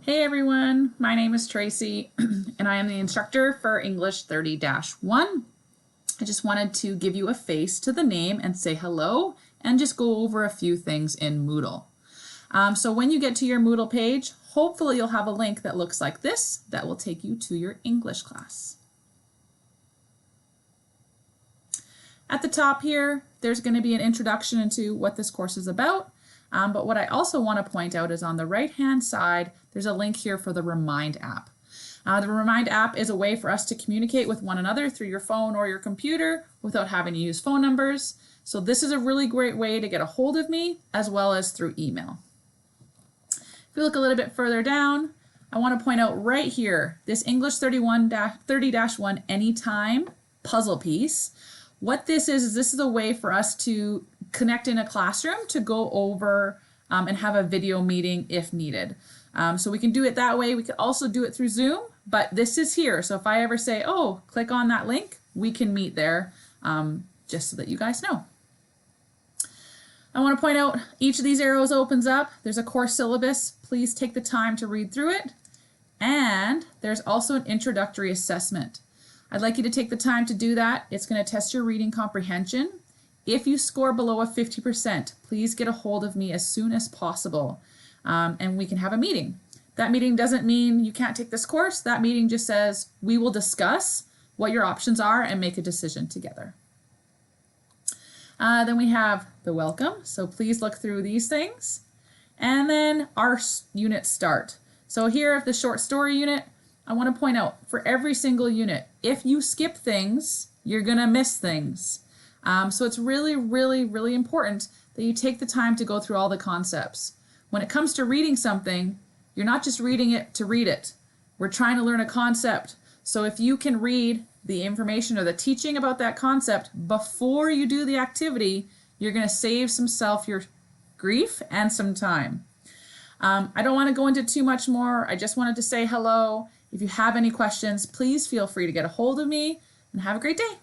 Hey everyone, my name is Tracy and I am the instructor for English 30-1. I just wanted to give you a face to the name and say hello and just go over a few things in Moodle. So when you get to your Moodle page, hopefully you'll have a link that looks like this that will take you to your English class. At the top here, there's going to be an introduction into what this course is about. But what I also want to point out is on the right-hand side, there's a link here for the Remind app. The Remind app is a way for us to communicate with one another through your phone or your computer without having to use phone numbers. So this is a really great way to get a hold of me as well as through email. If we look a little bit further down, I want to point out right here, this English 30-1 Anytime puzzle piece. What this is this is a way for us to connect in a classroom to go over and have a video meeting if needed. So we can do it that way. We could also do it through Zoom, but this is here. So if I ever say, oh, click on that link, we can meet there just so that you guys know. I want to point out each of these arrows opens up. There's a course syllabus. Please take the time to read through it. And there's also an introductory assessment. I'd like you to take the time to do that. It's going to test your reading comprehension. If you score below a 50%, please get a hold of me as soon as possible and we can have a meeting. That meeting doesn't mean you can't take this course. That meeting just says we will discuss what your options are and make a decision together. Then we have the welcome. So please look through these things. And then our unit start. So here at the short story unit, I want to point out for every single unit, if you skip things, you're going to miss things. So it's really, really important that you take the time to go through all the concepts. When it comes to reading something, you're not just reading it to read it. We're trying to learn a concept. So if you can read the information or the teaching about that concept before you do the activity, you're going to save your grief and some time. I don't want to go into too much more. I just wanted to say hello. If you have any questions, please feel free to get a hold of me and have a great day.